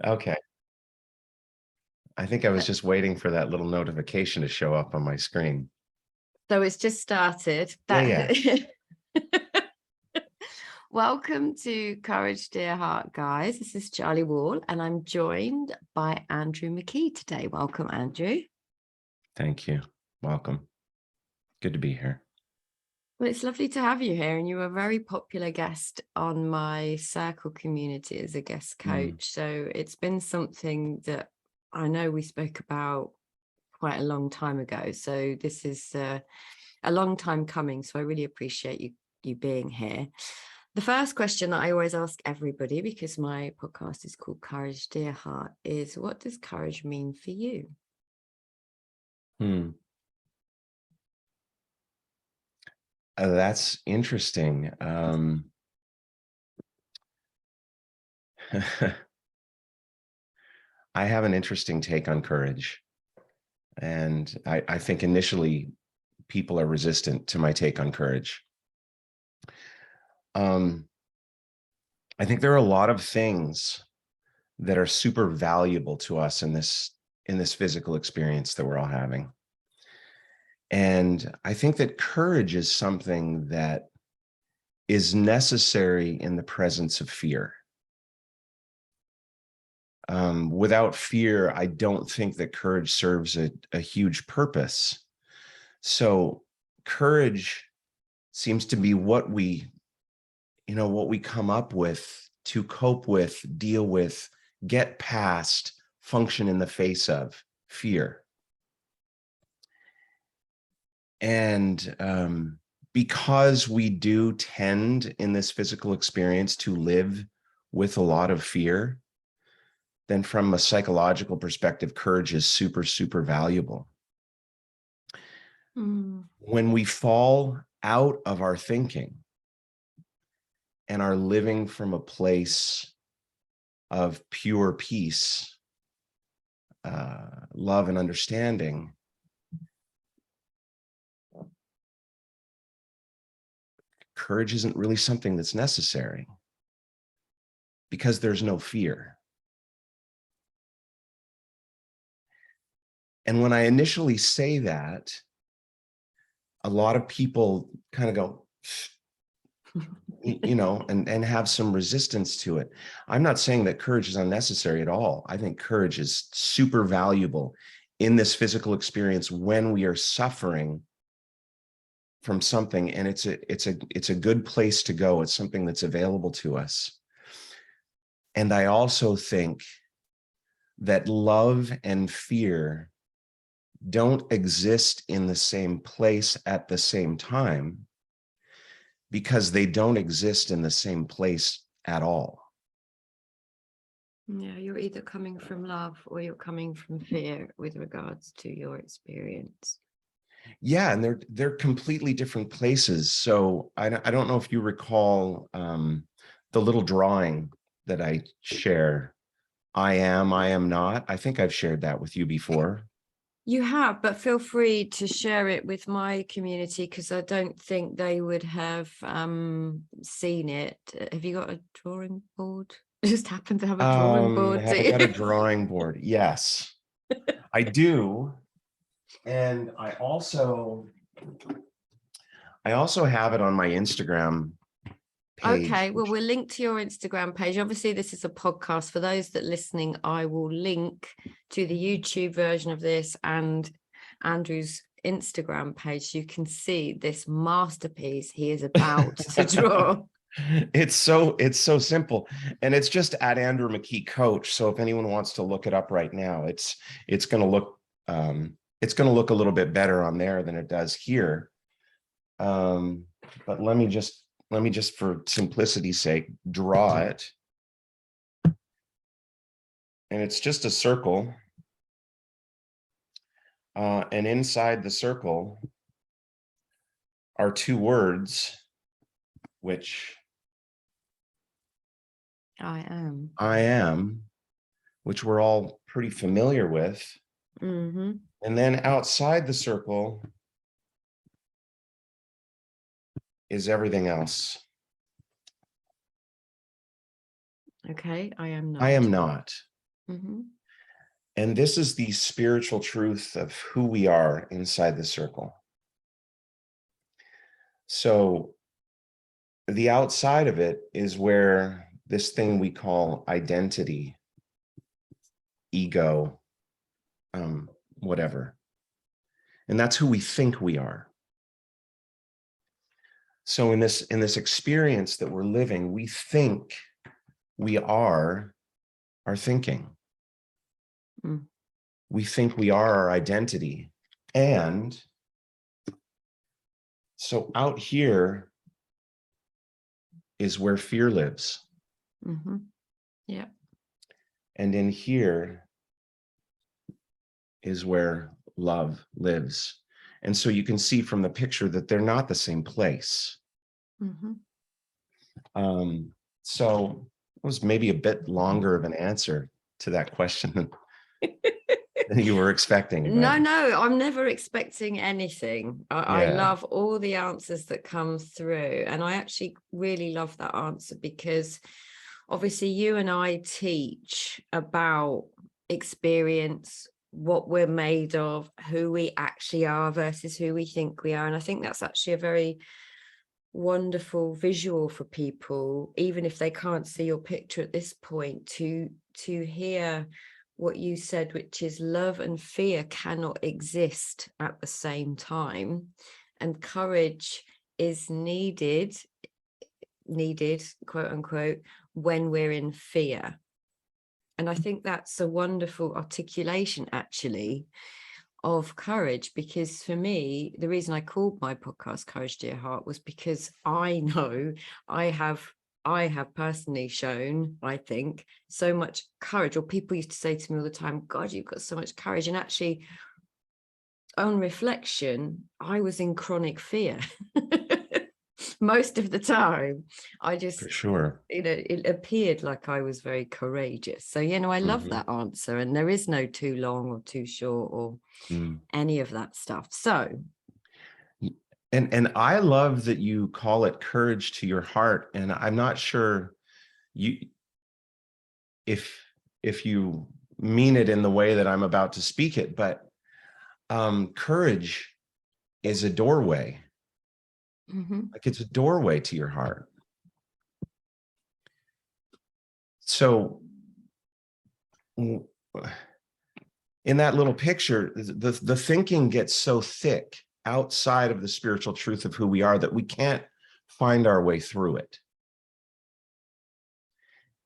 Okay. I think I was just waiting for that little notification to show up on my screen. So it's just started. Yeah. Welcome to Courage Dear Heart, guys. This is Charli Wall, and I'm joined by Andrew Mckee today. Welcome, Andrew. Thank you. Welcome. Good to be here. Well, it's lovely to have you here, and you were a very popular guest on my circle community as a guest coach. So it's been something that I know we spoke about quite a long time ago. So this is a long time coming. So I really appreciate you being here. The first question that I always ask everybody, because my podcast is called Courage Dear Heart, is what does courage mean for you? That's interesting. I have an interesting take on courage. And I think initially people are resistant to my take on courage. I think there are a lot of things that are super valuable to us in this physical experience that we're all having. And I think that courage is something that is necessary in the presence of fear. Without fear, I don't think that courage serves a huge purpose. So courage seems to be what we come up with to cope with, deal with, get past, function in the face of fear. And because we do tend in this physical experience to live with a lot of fear, then from a psychological perspective, courage is super, super valuable. When we fall out of our thinking and are living from a place of pure peace, love, and understanding, courage isn't really something that's necessary because there's no fear. And when I initially say that, a lot of people kind of go, and have some resistance to it. I'm not saying that courage is unnecessary at all. I think courage is super valuable in this physical experience when we are suffering from something, and it's a good place to go. It's something that's available to us. And I also think that love and fear don't exist in the same place at the same time, because they don't exist in the same place at all. Yeah, you're either coming from love or you're coming from fear with regards to your experience. Yeah, and they're completely different places. So I don't know if you recall the little drawing that I share. I am not. I think I've shared that with you before. You have, but feel free to share it with my community, because I don't think they would have seen it. Have you got a drawing board? I just happen to have a drawing board. Have I got a drawing board? Yes, I do. And I also have it on my Instagram page. Okay, well, we'll link to your Instagram page. Obviously, this is a podcast. For those that are listening, I will link to the YouTube version of this and Andrew's Instagram page, so you can see this masterpiece he is about to draw. It's so simple, and it's just at Andrew Mckee Coach. So if anyone wants to look it up right now, it's going to look a little bit better on there than it does here. But let me just for simplicity's sake draw it, and it's just a circle, and inside the circle are two words, which I am, which we're all pretty familiar with. And then outside the circle is everything else. Okay, I am not. I am not. Mm-hmm. And this is the spiritual truth of who we are inside the circle. So the outside of it is where this thing we call identity, ego, whatever. And that's who we think we are. So in this experience that we're living, we think we are our thinking. Mm. We think we are our identity. And so out here is where fear lives. Mm-hmm. Yeah. And in here is where love lives. And so you can see from the picture that they're not the same place. Mm-hmm. So it was maybe a bit longer of an answer to that question than you were expecting. But No, I'm never expecting anything. I yeah, love all the answers that come through. And I actually really love that answer, because obviously you and I teach about experience, what we're made of, who we actually are versus who we think we are. And I think that's actually a very wonderful visual for people, even if they can't see your picture at this point, to hear what you said, which is love and fear cannot exist at the same time, and courage is needed, quote unquote, when we're in fear. And I think that's a wonderful articulation, actually, of courage, because for me, the reason I called my podcast Courage Dear Heart was because I know I have personally shown, I think, so much courage. Or people used to say to me all the time, God, you've got so much courage. And actually, on reflection, I was in chronic fear. Most of the time, I just, for sure. it appeared like I was very courageous. So, I love that answer. And there is no too long or too short or any of that stuff. So, and I love that you call it courage to your heart. And I'm not sure if you mean it in the way that I'm about to speak it, but courage is a doorway. Like it's a doorway to your heart. So in that little picture, the thinking gets so thick outside of the spiritual truth of who we are that we can't find our way through it.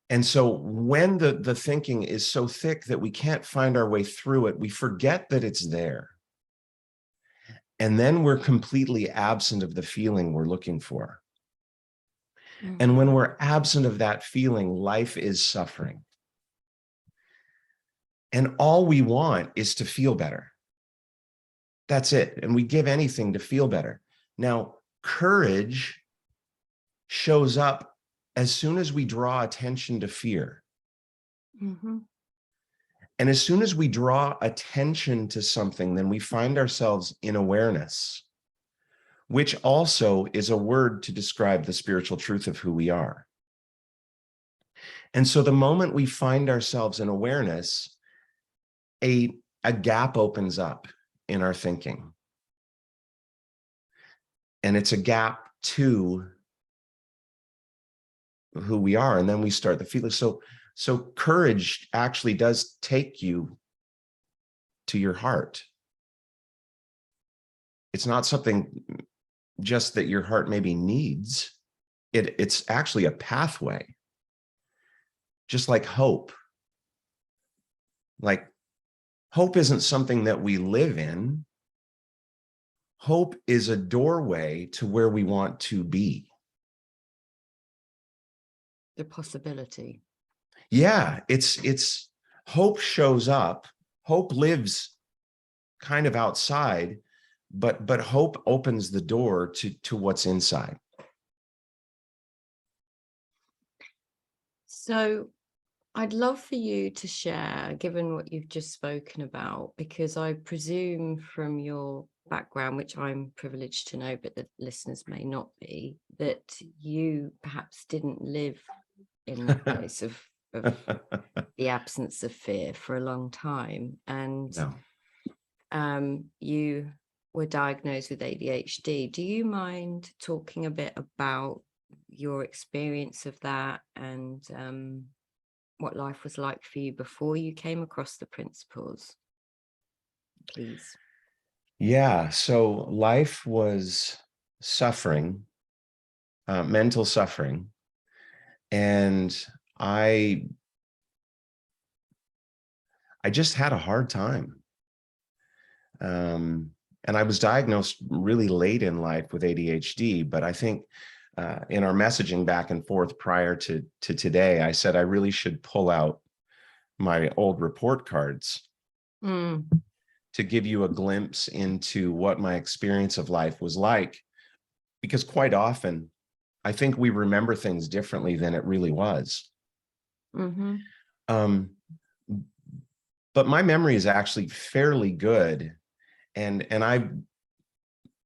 And so when the thinking is so thick that we can't find our way through it, we forget that it's there. And then we're completely absent of the feeling we're looking for. And when we're absent of that feeling, life is suffering. And all we want is to feel better. That's it. And we give anything to feel better. Now, courage shows up as soon as we draw attention to fear. And as soon as we draw attention to something, then we find ourselves in awareness, which also is a word to describe the spiritual truth of who we are. And so the moment we find ourselves in awareness, a gap opens up in our thinking. And it's a gap to who we are. And then we start the feeling. So courage actually does take you to your heart. It's not something just that your heart maybe needs. It's actually a pathway. Just like hope. Like hope isn't something that we live in. Hope is a doorway to where we want to be. The possibility. Yeah, it's hope shows up. Hope lives kind of outside, but hope opens the door to what's inside. So I'd love for you to share, given what you've just spoken about, because I presume from your background, which I'm privileged to know, but the listeners may not be, that you perhaps didn't live in that place of of the absence of fear for a long time. And No. you were diagnosed with ADHD. Do you mind talking a bit about your experience of that, and what life was like for you before you came across the principles, please? Yeah. So life was suffering, mental suffering. And I just had a hard time. And I was diagnosed really late in life with ADHD, but I think in our messaging back and forth prior to today, I said I really should pull out my old report cards to give you a glimpse into what my experience of life was like, because quite often I think we remember things differently than it really was. Um, but my memory is actually fairly good. And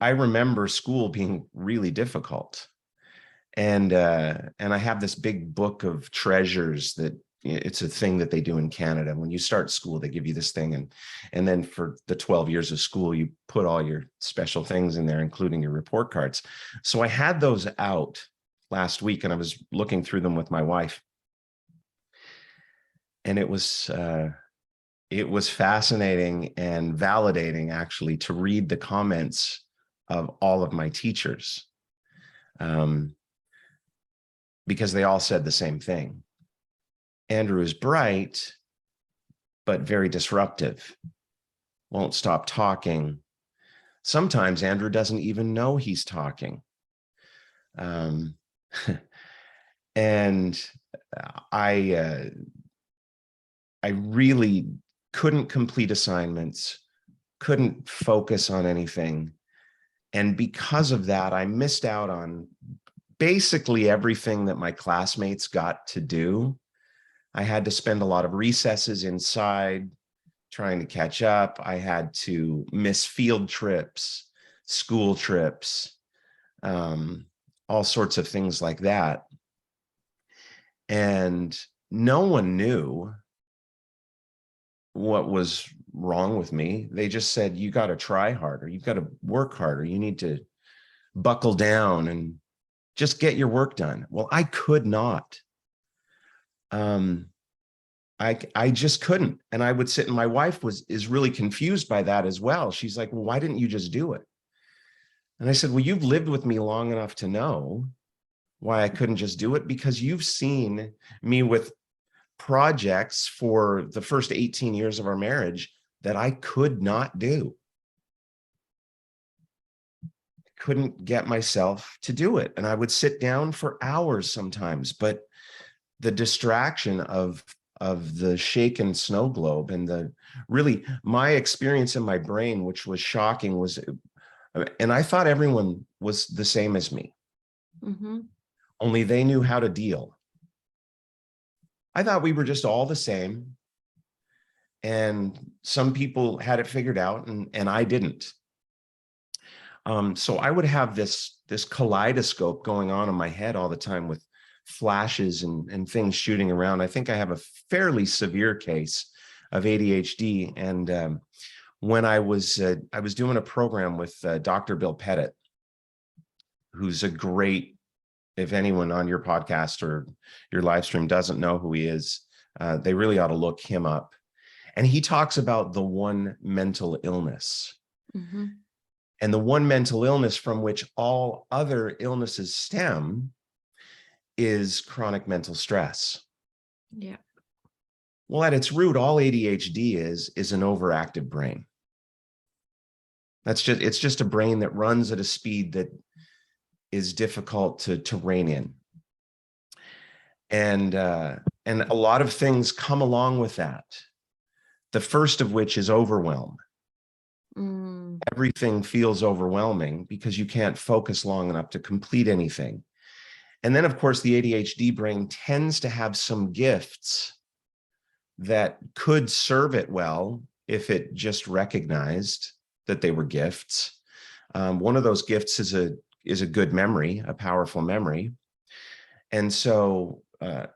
I remember school being really difficult. And I have this big book of treasures that it's a thing that they do in Canada. When you start school, they give you this thing. And then for the 12 years of school, you put all your special things in there, including your report cards. So I had those out last week and I was looking through them with my wife. And it was fascinating and validating, actually, to read the comments of all of my teachers, because they all said the same thing. Andrew is bright, but very disruptive, won't stop talking. Sometimes Andrew doesn't even know he's talking. And I really couldn't complete assignments, couldn't focus on anything. And because of that, I missed out on basically everything that my classmates got to do. I had to spend a lot of recesses inside trying to catch up. I had to miss field trips, school trips, all sorts of things like that. And no one knew what was wrong with me. They just said, you got to try harder. You've got to work harder. You need to buckle down and just get your work done. Well, I could not. I just couldn't. And I would sit, and my wife is really confused by that as well. She's like, well, why didn't you just do it? And I said, well, you've lived with me long enough to know why I couldn't just do it, because you've seen me with projects for the first 18 years of our marriage that I could not do. Couldn't get myself to do it. And I would sit down for hours sometimes, but the distraction of the shaken snow globe and my experience in my brain, which was shocking, was, and I thought everyone was the same as me. Only they knew how to deal. I thought we were just all the same. And some people had it figured out and I didn't. So I would have this kaleidoscope going on in my head all the time with flashes and things shooting around. I think I have a fairly severe case of ADHD. And when I was doing a program with Dr. Bill Pettit, who's a great, if anyone on your podcast or your live stream doesn't know who he is, they really ought to look him up. And he talks about the one mental illness. And the one mental illness from which all other illnesses stem is chronic mental stress. Yeah. Well, at its root, all ADHD is an overactive brain. It's just a brain that runs at a speed that is difficult to rein in. And a lot of things come along with that. The first of which is overwhelm. Everything feels overwhelming because you can't focus long enough to complete anything. And then, of course, the ADHD brain tends to have some gifts that could serve it well if it just recognized that they were gifts. One of those gifts is a good memory, a powerful memory. And so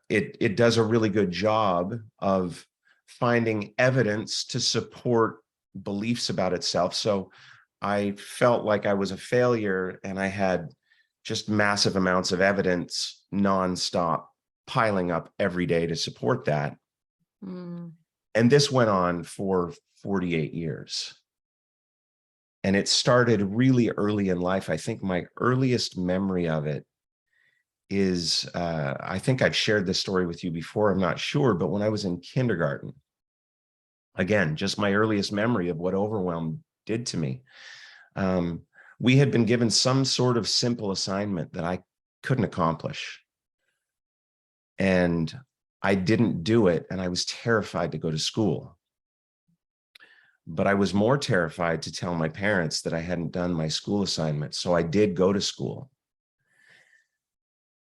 it does a really good job of finding evidence to support beliefs about itself. So I felt like I was a failure, and I had just massive amounts of evidence nonstop piling up every day to support that. Mm. And this went on for 48 years. And it started really early in life. I think my earliest memory of it is, I think I've shared this story with you before, I'm not sure, but when I was in kindergarten, again, just my earliest memory of what overwhelm did to me. We had been given some sort of simple assignment that I couldn't accomplish. And I didn't do it, and I was terrified to go to school. But I was more terrified to tell my parents that I hadn't done my school assignment. So I did go to school.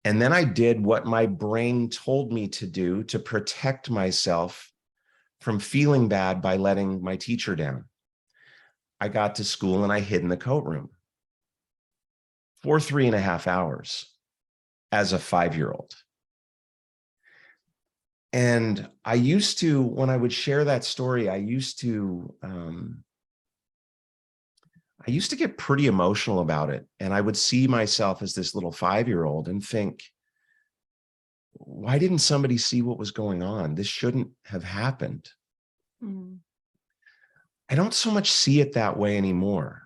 And then I did what my brain told me to do to protect myself from feeling bad by letting my teacher down. I got to school and I hid in the coat room for 3.5 hours as a 5-year-old. And I used to, when I would share that story, I used to get pretty emotional about it. And I would see myself as this little 5-year-old and think, why didn't somebody see what was going on? This shouldn't have happened. Mm. I don't so much see it that way anymore,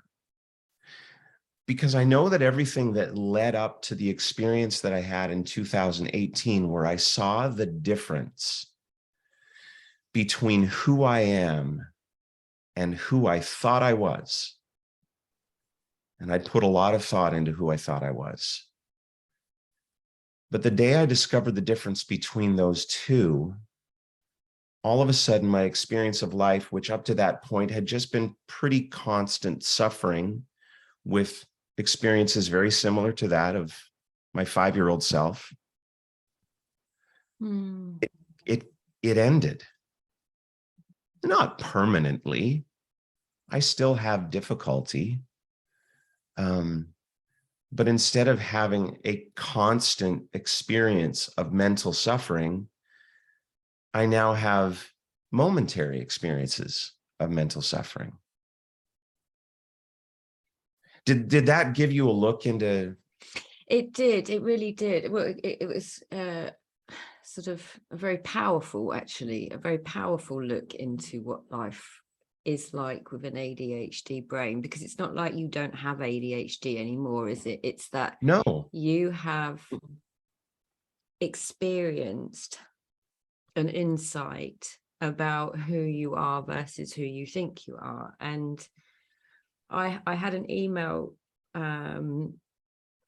because I know that everything that led up to the experience that I had in 2018, where I saw the difference between who I am and who I thought I was, and I put a lot of thought into who I thought I was. But the day I discovered the difference between those two, all of a sudden my experience of life, which up to that point had just been pretty constant suffering with experiences very similar to that of my 5-year-old self, it ended. Not permanently. I still have difficulty. But instead of having a constant experience of mental suffering, I now have momentary experiences of mental suffering. Did that give you a look into? It did. It really did. Well, it was sort of a very powerful, actually, a very powerful look into what life is like with an ADHD brain, because it's not like you don't have ADHD anymore, is it? It's that No. you have experienced an insight about who you are versus who you think you are. And I had an email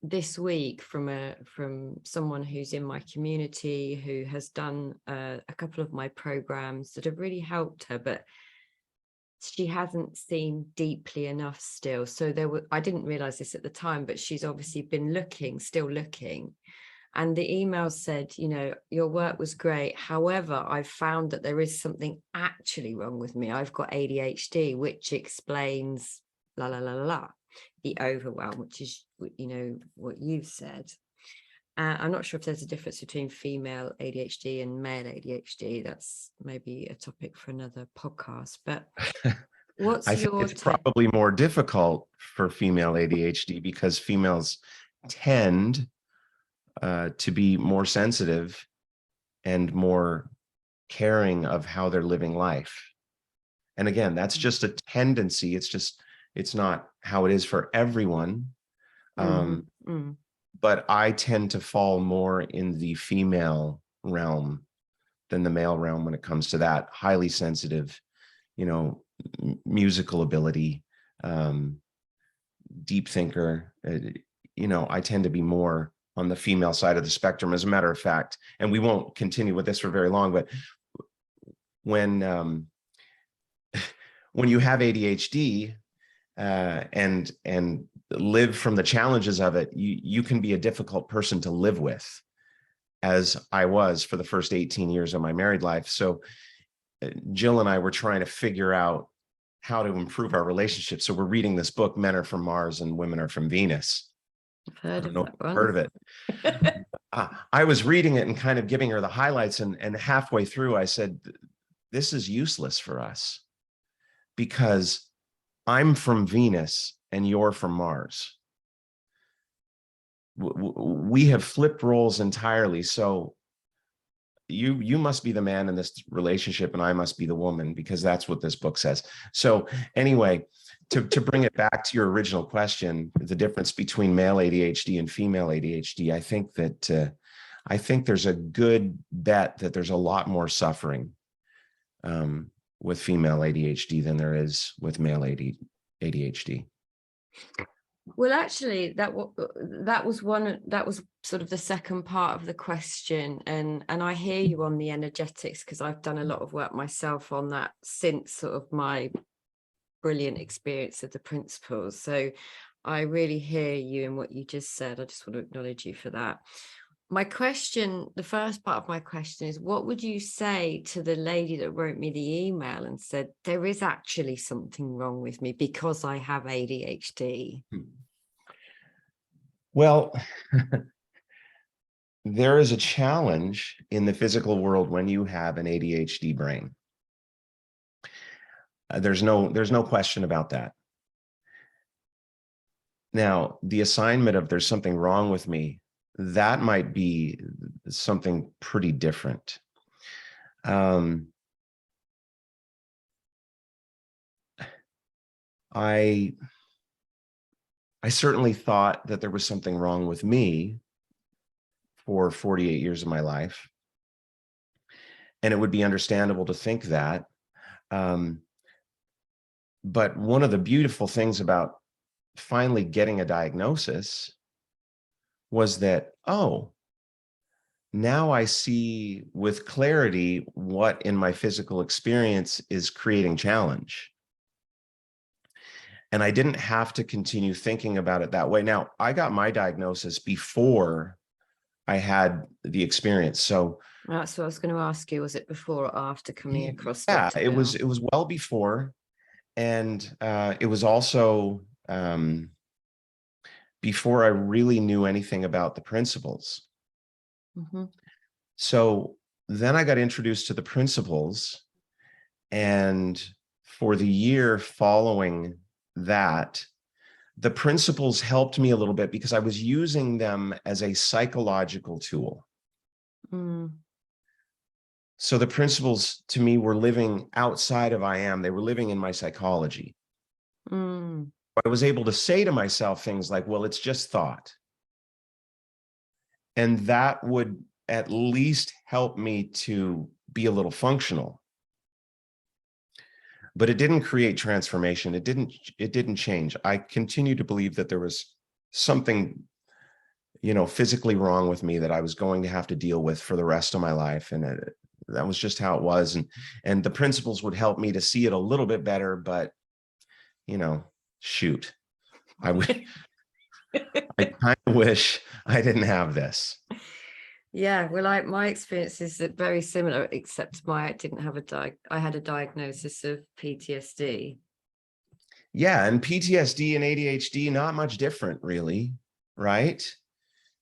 this week from someone who's in my community, who has done a couple of my programs that have really helped her, but she hasn't seen deeply enough still. So I didn't realize this at the time, but she's obviously been still looking. And the email said, your work was great. However, I've found that there is something actually wrong with me. I've got ADHD, which explains the overwhelm, which is, what you've said. I'm not sure if there's a difference between female ADHD and male ADHD. That's maybe a topic for another podcast. But what's I think it's probably more difficult for female ADHD because females tend to be more sensitive and more caring of how they're living life. And again, that's just a tendency. It's not how it is for everyone. But I tend to fall more in the female realm than the male realm when it comes to that. Highly sensitive, musical ability, deep thinker. I tend to be more on the female side of the spectrum, as a matter of fact. And we won't continue with this for very long, but when you have ADHD and live from the challenges of it, you can be a difficult person to live with, as I was for the first 18 years of my married life. So Jill and I were trying to figure out how to improve our relationship. So we're reading this book, Men Are From Mars and Women Are From Venus. I've heard of that one. Heard of it. I was reading it and kind of giving her the highlights, and halfway through I said, this is useless for us because I'm from Venus and you're from Mars. We have flipped roles entirely. So you must be the man in this relationship and I must be the woman, because that's what this book says. So anyway, to bring it back to your original question, the difference between male ADHD and female ADHD, I think there's a good bet that there's a lot more suffering with female ADHD than there is with male ADHD. Well, actually, that was sort of the second part of the question, and I hear you on the energetics, because I've done a lot of work myself on that since sort of my brilliant experience of the principles. So I really hear you in what you just said. I just want to acknowledge you for that. My question, the first part of my question is, what would you say to the lady that wrote me the email and said, there is actually something wrong with me because I have ADHD? Well, there is a challenge in the physical world when you have an ADHD brain. There's no question about that. Now, the assignment of there's something wrong with me, that might be something pretty different. I certainly thought that there was something wrong with me for 48 years of my life. And it would be understandable to think that. But one of the beautiful things about finally getting a diagnosis was that, oh, now I see with clarity what in my physical experience is creating challenge. And I didn't have to continue thinking about it that way. Now, I got my diagnosis before I had the experience. So that's what I was going to ask you. Was it before or after coming across? Yeah, Dr. it was well before. And it was also before I really knew anything about the principles. Mm-hmm. So then I got introduced to the principles, and for the year following that, the principles helped me a little bit because I was using them as a psychological tool. Mm. So the principles to me were living outside of I am. They were living in my psychology. Mm. I was able to say to myself things like, well, it's just thought. And that would at least help me to be a little functional. But it didn't create transformation. It didn't change. I continue to believe that there was something, physically wrong with me that I was going to have to deal with for the rest of my life. And that was just how it was. And the principles would help me to see it a little bit better, but shoot, I kind of wish I didn't have this. Yeah, well, my experience is very similar, except I had a diagnosis of PTSD. Yeah, and PTSD and ADHD, not much different, really, right?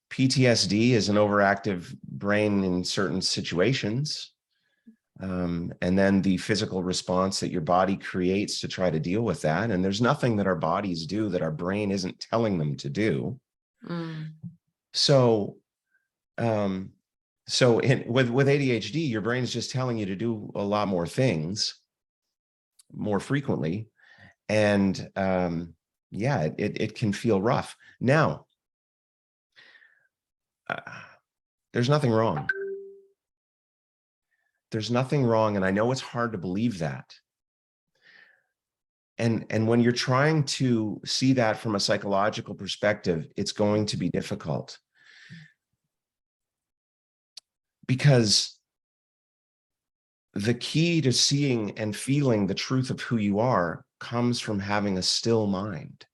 PTSD is an overactive brain in certain situations. And then the physical response that your body creates to try to deal with that. And there's nothing that our bodies do that our brain isn't telling them to do. Mm. So, with ADHD, your brain is just telling you to do a lot more things more frequently. And it can feel rough. Now, there's nothing wrong. There's nothing wrong. And I know it's hard to believe that. And when you're trying to see that from a psychological perspective, it's going to be difficult. Because the key to seeing and feeling the truth of who you are comes from having a still mind,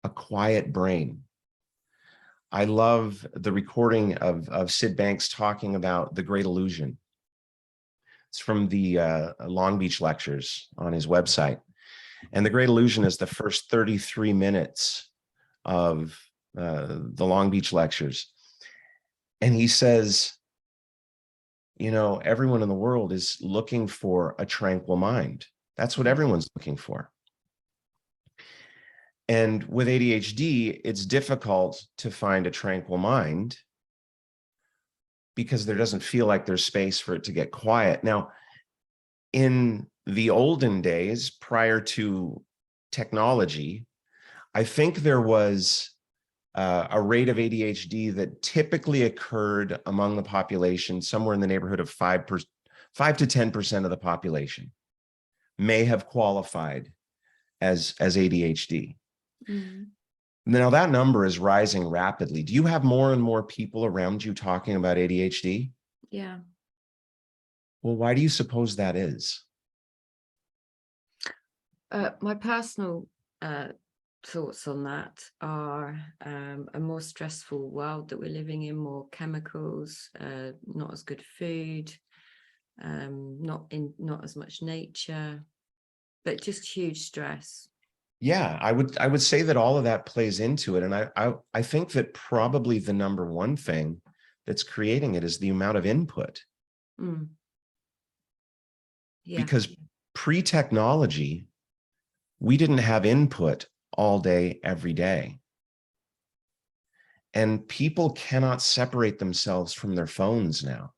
a quiet brain. I love the recording of Sid Banks talking about the Great Illusion. It's from the Long Beach lectures on his website. And the Great Illusion is the first 33 minutes of the Long Beach lectures. And he says, everyone in the world is looking for a tranquil mind. That's what everyone's looking for. And with ADHD, it's difficult to find a tranquil mind because there doesn't feel like there's space for it to get quiet. Now, in the olden days, prior to technology, I think there was a rate of ADHD that typically occurred among the population somewhere in the neighborhood of 5 to 10% of the population may have qualified as ADHD. Mm-hmm. Now that number is rising rapidly. Do you have more and more people around you talking about ADHD? Yeah. Well, why do you suppose that is? My personal thoughts on that are a more stressful world that we're living in, more chemicals, not as good food, not as much nature, but just huge stress. Yeah, I would say that all of that plays into it. And I think that probably the number one thing that's creating it is the amount of input. Mm. Yeah. Because pre-technology, we didn't have input all day, every day. And people cannot separate themselves from their phones now.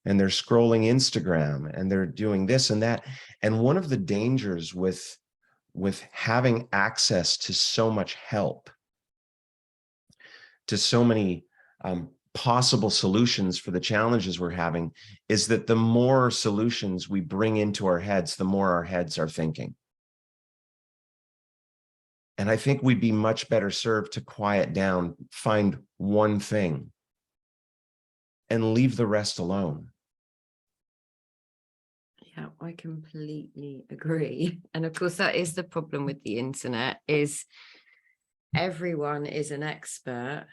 And they're scrolling Instagram and they're doing this and that. And one of the dangers with having access to so much help, to so many possible solutions for the challenges we're having, is that the more solutions we bring into our heads, the more our heads are thinking. And I think we'd be much better served to quiet down, find one thing, and leave the rest alone. Yeah, I completely agree. And of course, that is the problem with the internet, is everyone is an expert.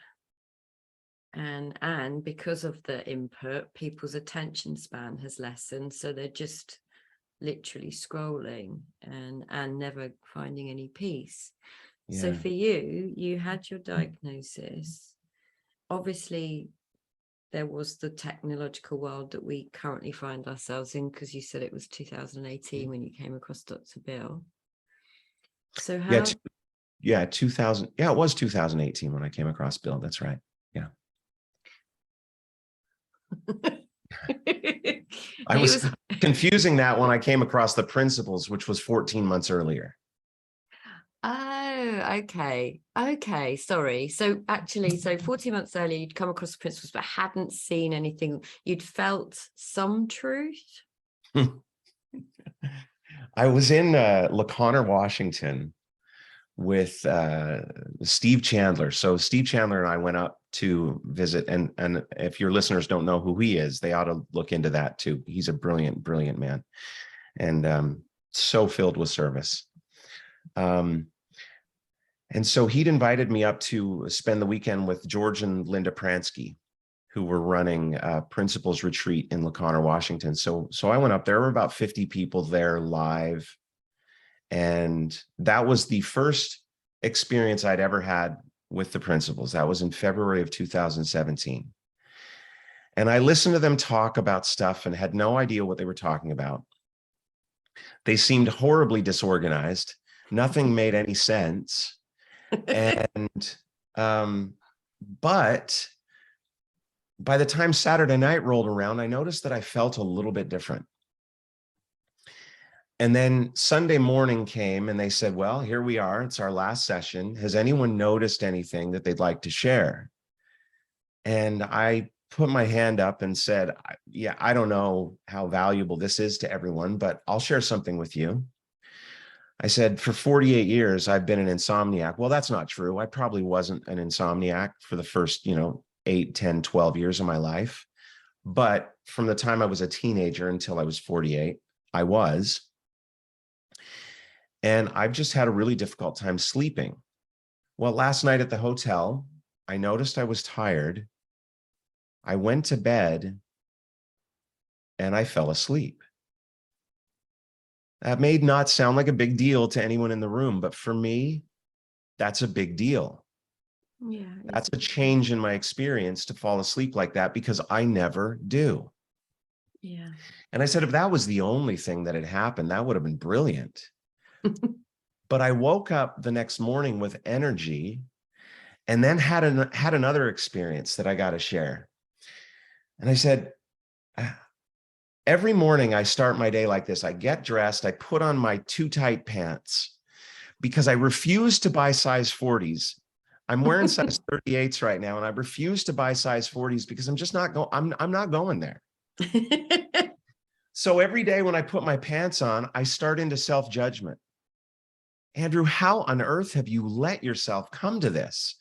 And because of the input, people's attention span has lessened. So they're just literally scrolling and never finding any peace. Yeah. So for you had your diagnosis. Obviously, there was the technological world that we currently find ourselves in, because you said it was 2018 when you came across Dr. Bill. So how? Yeah, 2000. Yeah, it was 2018 when I came across Bill. That's right. Yeah. I was confusing that when I came across the Principles, which was 14 months earlier. Oh, okay. Okay, sorry. So actually, 14 months earlier, you'd come across the Principles, but hadn't seen anything. You'd felt some truth? I was in LaConner, Washington with Steve Chandler. So Steve Chandler and I went up to visit, and if your listeners don't know who he is, they ought to look into that too. He's a brilliant, brilliant man, and so filled with service. And so he'd invited me up to spend the weekend with George and Linda Pransky, who were running Principles Retreat in LaConner, Washington. So I went up. There were about 50 people there live. And that was the first experience I'd ever had with the Principles. That was in February of 2017. And I listened to them talk about stuff and had no idea what they were talking about. They seemed horribly disorganized. Nothing made any sense. And, but by the time Saturday night rolled around, I noticed that I felt a little bit different. And then Sunday morning came and they said, well, here we are. It's our last session. Has anyone noticed anything that they'd like to share? And I put my hand up and said, yeah, I don't know how valuable this is to everyone, but I'll share something with you. I said, for 48 years, I've been an insomniac. Well, that's not true. I probably wasn't an insomniac for the first, 8, 10, 12 years of my life. But from the time I was a teenager until I was 48, I was. And I've just had a really difficult time sleeping. Well, last night at the hotel, I noticed I was tired. I went to bed and I fell asleep. That may not sound like a big deal to anyone in the room, but for me, that's a big deal. Yeah. That's a change in my experience to fall asleep like that, because I never do. Yeah. And I said, if that was the only thing that had happened, that would have been brilliant. But I woke up the next morning with energy, and then had another experience that I got to share. And I said, every morning I start my day like this. I get dressed, I put on my too tight pants because I refuse to buy size 40s. I'm wearing size 38s right now, and I refuse to buy size 40s because I'm just not going, I'm not going there. So every day when I put my pants on, I start into self-judgment. Andrew, how on earth have you let yourself come to this?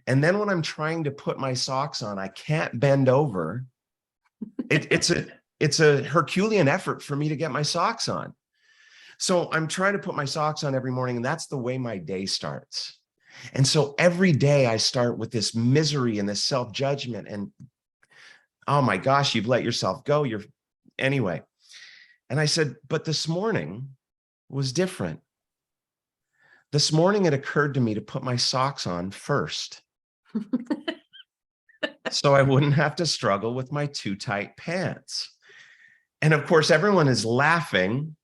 And then when I'm trying to put my socks on, I can't bend over. It's a Herculean effort for me to get my socks on. So I'm trying to put my socks on every morning, and that's the way my day starts. And so every day I start with this misery and this self-judgment, and oh my gosh, you've let yourself go. Anyway. And I said, but this morning was different. This morning it occurred to me to put my socks on first, so I wouldn't have to struggle with my too tight pants. And of course, everyone is laughing.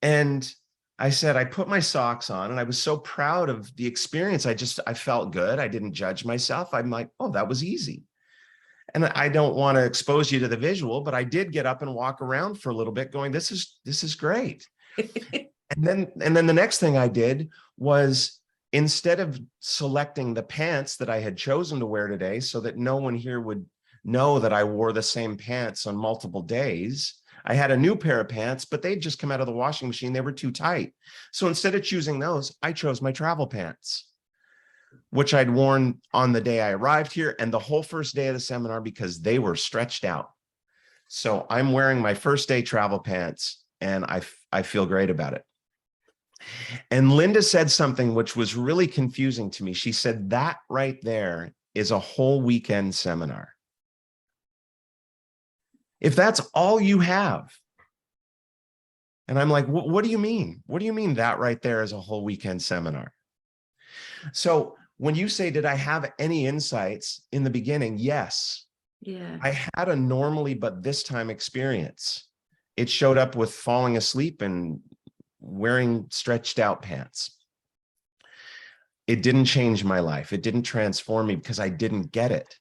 And I said, I put my socks on, and I was so proud of the experience. I felt good. I didn't judge myself. I'm like, oh, that was easy. And I don't want to expose you to the visual, but I did get up and walk around for a little bit going, this is great. And then the next thing I did was, instead of selecting the pants that I had chosen to wear today so that no one here would know that I wore the same pants on multiple days, I had a new pair of pants, but they'd just come out of the washing machine. They were too tight. So instead of choosing those, I chose my travel pants, which I'd worn on the day I arrived here and the whole first day of the seminar, because they were stretched out. So I'm wearing my first day travel pants, and I feel great about it. And Linda said something which was really confusing to me. She said, that right there is a whole weekend seminar. If that's all you have. And I'm like, what do you mean? What do you mean that right there is a whole weekend seminar? So when you say, did I have any insights in the beginning? Yes. Yeah. I had a normally, but this time experience. It showed up with falling asleep and wearing stretched out pants. It didn't change my life. It didn't transform me because I didn't get it.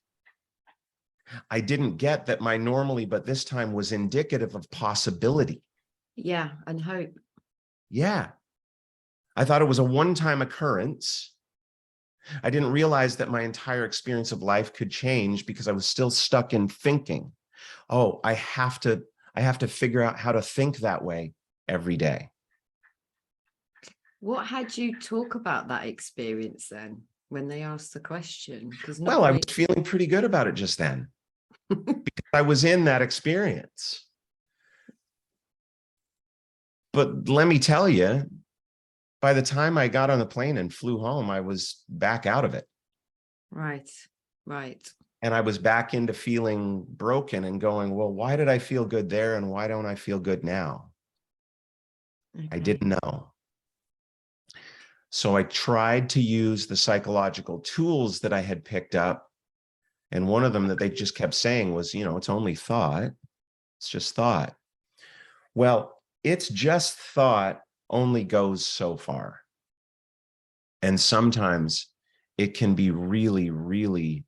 I didn't get that my normally, but this time was indicative of possibility. Yeah. And hope. Yeah. I thought it was a one-time occurrence. I didn't realize that my entire experience of life could change because I was still stuck in thinking, oh, I have to figure out how to think that way every day. What had you talk about that experience then when they asked the question? Because Well, I was feeling pretty good about it just then because I was in that experience. But let me tell you, by the time I got on the plane and flew home, I was back out of it. Right, right. And I was back into feeling broken and going, well, why did I feel good there? And why don't I feel good now? Okay. I didn't know. So I tried to use the psychological tools that I had picked up. And one of them that they just kept saying was, it's only thought. It's just thought. Well, it's just thought only goes so far. And sometimes it can be really, really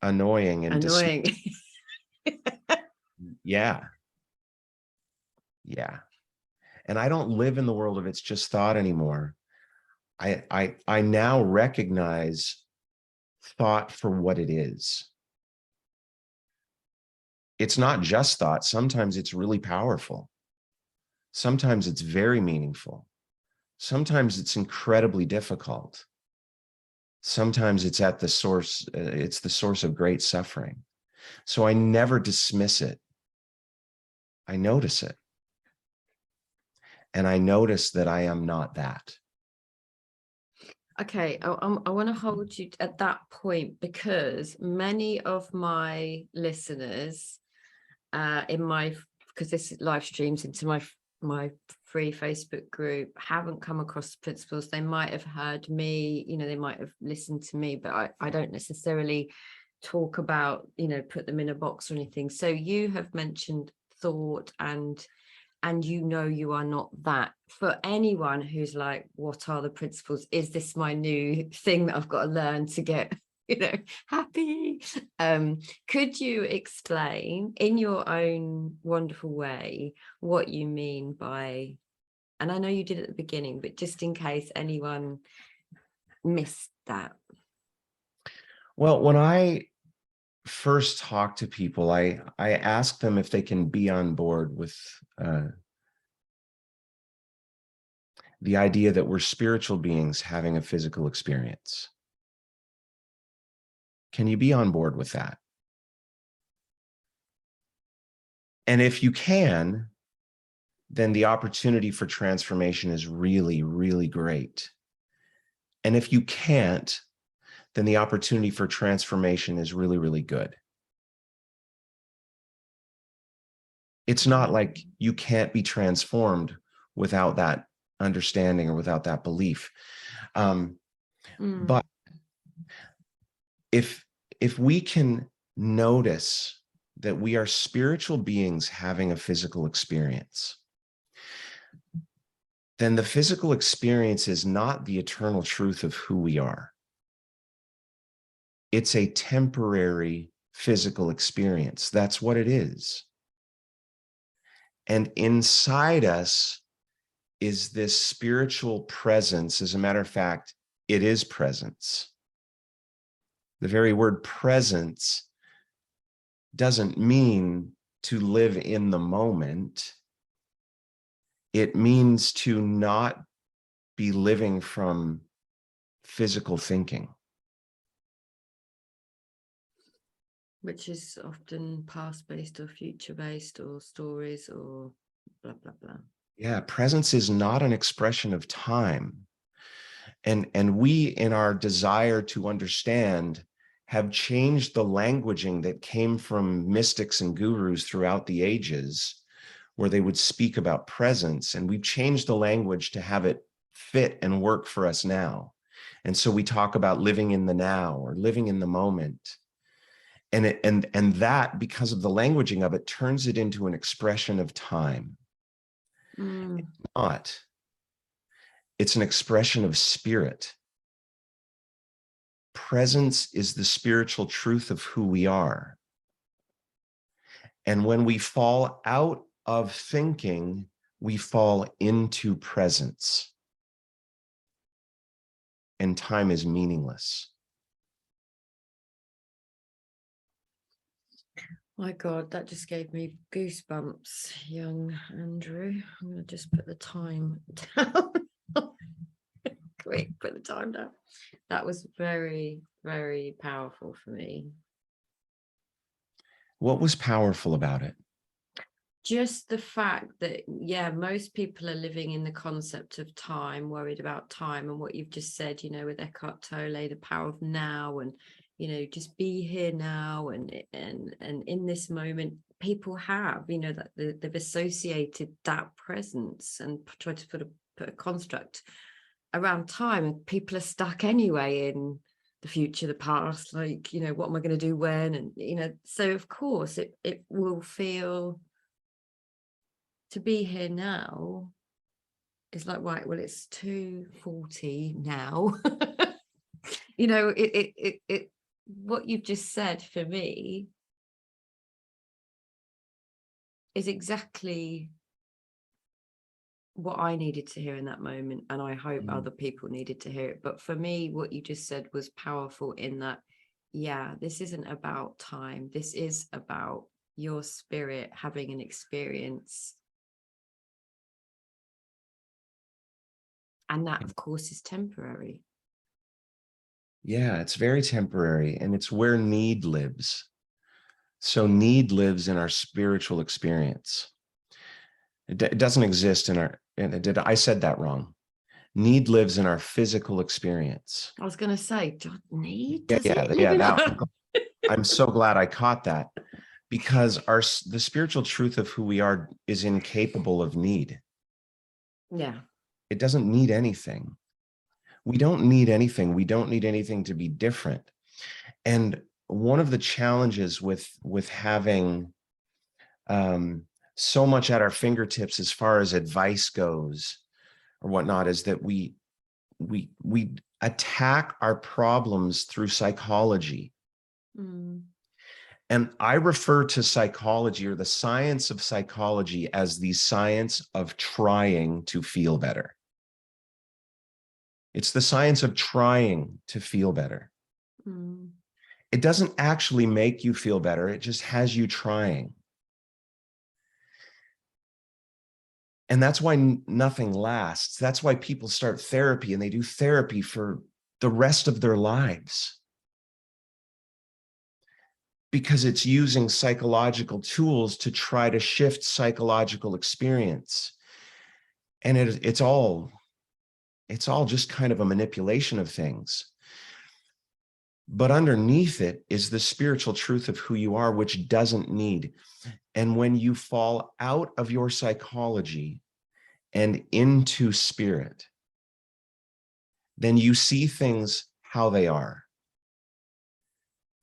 annoying and annoying. Yeah. Yeah. And I don't live in the world of it's just thought anymore. I now recognize thought for what it is. It's not just thought. Sometimes it's really powerful. Sometimes it's very meaningful. Sometimes it's incredibly difficult. Sometimes it's at the source, it's the source of great suffering. So I never dismiss it. I notice it. And I notice that I am not that. Okay, I want to hold you at that point, because many of my listeners because this live streams into my my free Facebook group haven't come across the principles. They might have heard me, they might have listened to me, but I don't necessarily talk about, put them in a box or anything. So you have mentioned thought and you are not that. For anyone who's like, what are the principles? Is this my new thing that I've got to learn to get happy? Could you explain in your own wonderful way what you mean by, and I know you did at the beginning, but just in case anyone missed that. Well, when I first talk to people, I ask them if they can be on board with the idea that we're spiritual beings having a physical experience. Can you be on board with that? And if you can, then the opportunity for transformation is really, really great. And if you can't, then the opportunity for transformation is really, really good. It's not like you can't be transformed without that understanding or without that belief. But if we can notice that we are spiritual beings having a physical experience, then the physical experience is not the eternal truth of who we are. It's a temporary physical experience. That's what it is. And inside us is this spiritual presence. As a matter of fact, it is presence. The very word presence doesn't mean to live in the moment. It means to not be living from physical thinking. Which is often past-based or future-based or stories or blah, blah, blah. Yeah, presence is not an expression of time. And we, in our desire to understand, have changed the languaging that came from mystics and gurus throughout the ages, where they would speak about presence. And we've changed the language to have it fit and work for us now. And so we talk about living in the now or living in the moment. And that, because of the languaging of it, turns it into an expression of time. It's not. It's an expression of spirit. Presence is the spiritual truth of who we are. And when we fall out of thinking, we fall into presence. And time is meaningless. My God, that just gave me goosebumps, young Andrew. I'm going to just put the time down. Quick, put the time down. That was very, very powerful for me. What was powerful about it? Just the fact that, yeah, most people are living in the concept of time, worried about time, and what you've just said, with Eckhart Tolle, the power of now, and just be here now, and in this moment. People have, that they've associated that presence and tried to put a construct around time, and people are stuck anyway in the future, the past, like, what am I going to do when? And so of course it will feel, to be here now is like, right, well, it's 2:40 now. It what you've just said for me is exactly what I needed to hear in that moment, and I hope other people needed to hear it. But for me, what you just said was powerful in that, yeah, this isn't about time. This is about your spirit having an experience. And that, of course, is temporary. Yeah, it's very temporary, and it's where need lives. So need lives in our spiritual experience. It doesn't exist in our, I said that wrong. Need lives in our physical experience. I was going to say, need? I'm so glad I caught that, because the spiritual truth of who we are is incapable of need. Yeah. It doesn't need anything. We don't need anything. We don't need anything to be different. And one of the challenges with having so much at our fingertips as far as advice goes or whatnot is that we attack our problems through psychology. Mm. And I refer to psychology or the science of psychology as the science of trying to feel better. It's the science of trying to feel better. Mm. It doesn't actually make you feel better. It just has you trying. And that's why nothing lasts. That's why people start therapy and they do therapy for the rest of their lives. Because it's using psychological tools to try to shift psychological experience. And it's all just kind of a manipulation of things. But underneath it is the spiritual truth of who you are, which doesn't need. And when you fall out of your psychology and into spirit, then you see things how they are.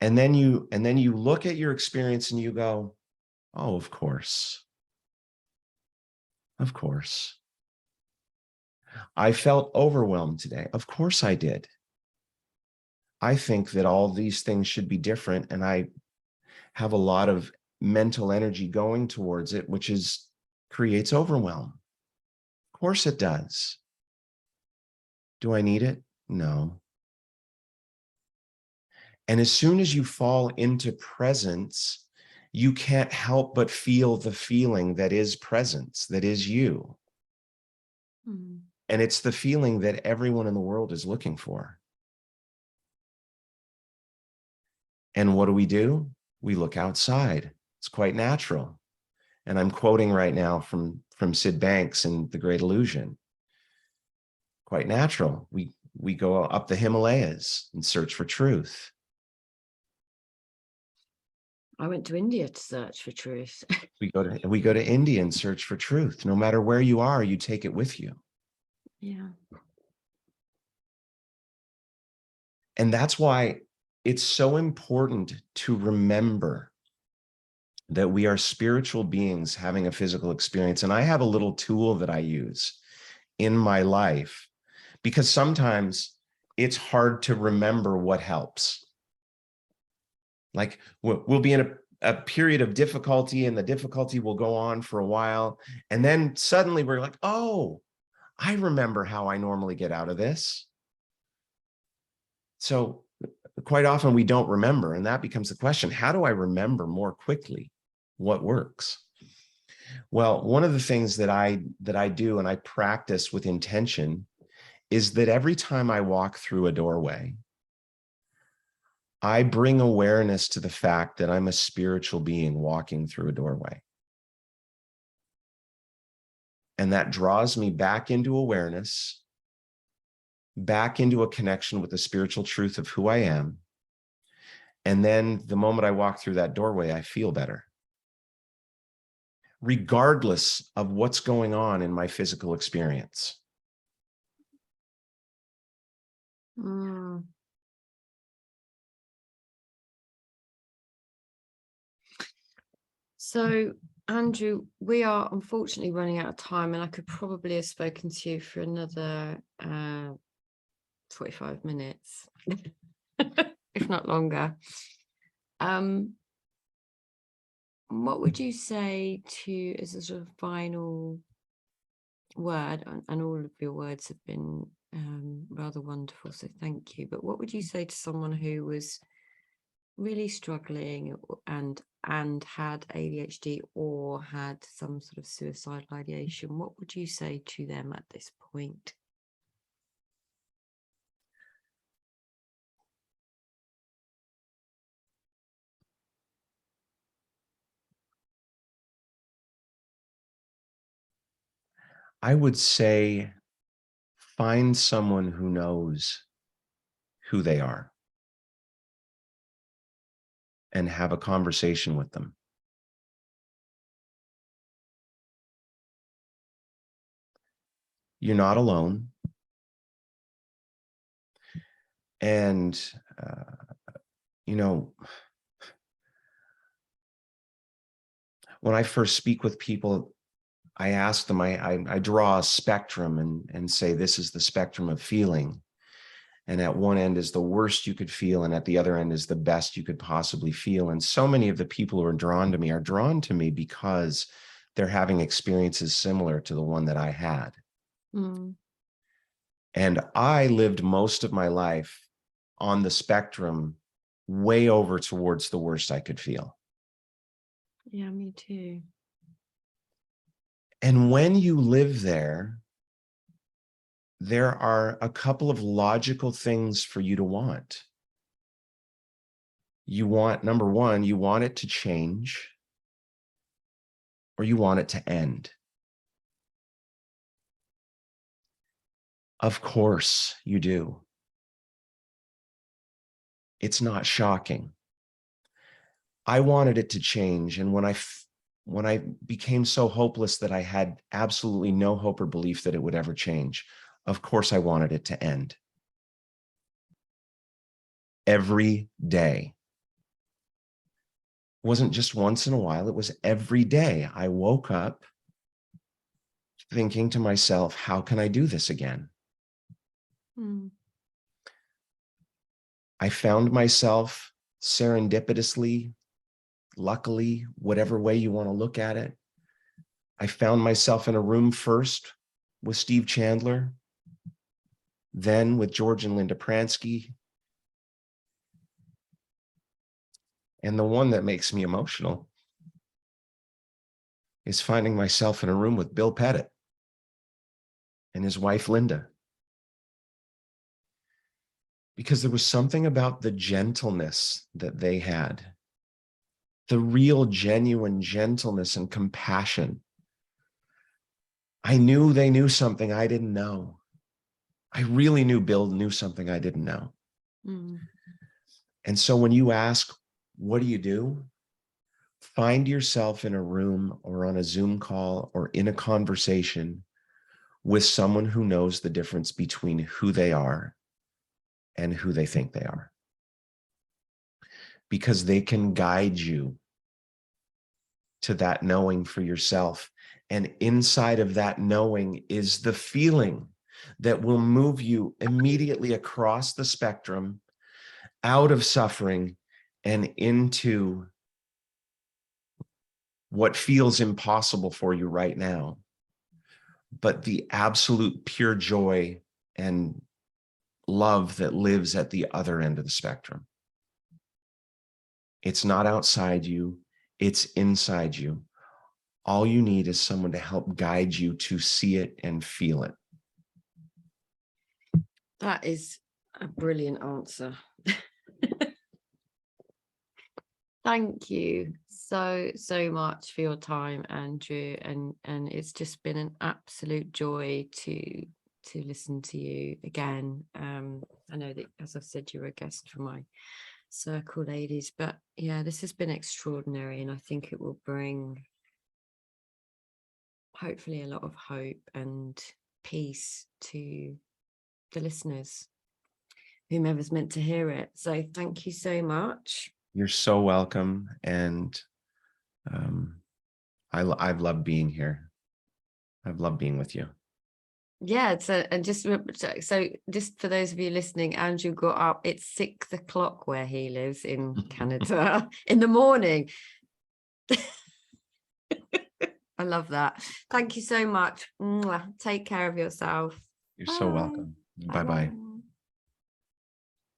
And then you look at your experience and you go, oh, of course. Of course. I felt overwhelmed today. Of course I did. I think that all these things should be different, and I have a lot of mental energy going towards it, which creates overwhelm. Of course it does. Do I need it? No. And as soon as you fall into presence, you can't help but feel the feeling that is presence, that is you. Mm. And it's the feeling that everyone in the world is looking for. And what do? We look outside. It's quite natural. And I'm quoting right now from Sid Banks in The Great Illusion. Quite natural. We go up the Himalayas and search for truth. I went to India to search for truth. We go to India and search for truth. No matter where you are, you take it with you. Yeah. And that's why it's so important to remember that we are spiritual beings having a physical experience. And I have a little tool that I use in my life because sometimes it's hard to remember what helps. Like we'll be in a period of difficulty and the difficulty will go on for a while. And then suddenly we're like, oh, I remember how I normally get out of this. So quite often we don't remember. And that becomes the question, how do I remember more quickly what works? Well, one of the things that I do and I practice with intention is that every time I walk through a doorway, I bring awareness to the fact that I'm a spiritual being walking through a doorway. And that draws me back into awareness, back into a connection with the spiritual truth of who I am. And then the moment I walk through that doorway, I feel better, regardless of what's going on in my physical experience. Mm. So, Andrew, we are unfortunately running out of time, and I could probably have spoken to you for another 45 minutes, if not longer. What would you say to, as a sort of final word, and all of your words have been rather wonderful, so thank you, but what would you say to someone who was really struggling and had ADHD or had some sort of suicidal ideation? What would you say to them at this point? I would say find someone who knows who they are and have a conversation with them. You're not alone. And, you know, when I first speak with people, I ask them, I draw a spectrum and say, this is the spectrum of feeling. And at one end is the worst you could feel, and at the other end is the best you could possibly feel. And so many of the people who are drawn to me because they're having experiences similar to the one that I had. Mm. And I lived most of my life on the spectrum, way over towards the worst I could feel. Yeah, me too. And when you live there, there are a couple of logical things for you to want. You want, number one, you want it to change, or you want it to end. Of course you do. It's not shocking. I wanted it to change. And when I became so hopeless that I had absolutely no hope or belief that it would ever change, of course I wanted it to end. Every day. It wasn't just once in a while, it was every day. I woke up thinking to myself, how can I do this again? Mm. I found myself serendipitously, luckily, whatever way you want to look at it. I found myself in a room first with Steve Chandler, then with George and Linda Pransky. And the one that makes me emotional is finding myself in a room with Bill Pettit and his wife, Linda. Because there was something about the gentleness that they had, the real, genuine gentleness and compassion. I knew they knew something I didn't know. I really knew Bill knew something I didn't know. Mm. And so when you ask, what do? Find yourself in a room or on a Zoom call or in a conversation with someone who knows the difference between who they are and who they think they are. Because they can guide you to that knowing for yourself. And inside of that knowing is the feeling that will move you immediately across the spectrum, out of suffering and into what feels impossible for you right now, but the absolute pure joy and love that lives at the other end of the spectrum. It's not outside you, it's inside you. All you need is someone to help guide you to see it and feel it. That is a brilliant answer. Thank you so much for your time, Andrew, and it's just been an absolute joy to listen to you again. I know that, as I've said, you're a guest for my circle, ladies, but yeah, this has been extraordinary, and I think it will bring hopefully a lot of hope and peace to the listeners, whomever's meant to hear it. So thank you so much. You're so welcome. And I've loved being here. I've loved being with you. Yeah, so and just for those of you listening, Andrew got up. It's 6 o'clock where he lives in Canada in the morning. I love that. Thank you so much. Mwah. Take care of yourself. You're so welcome. Bye-bye.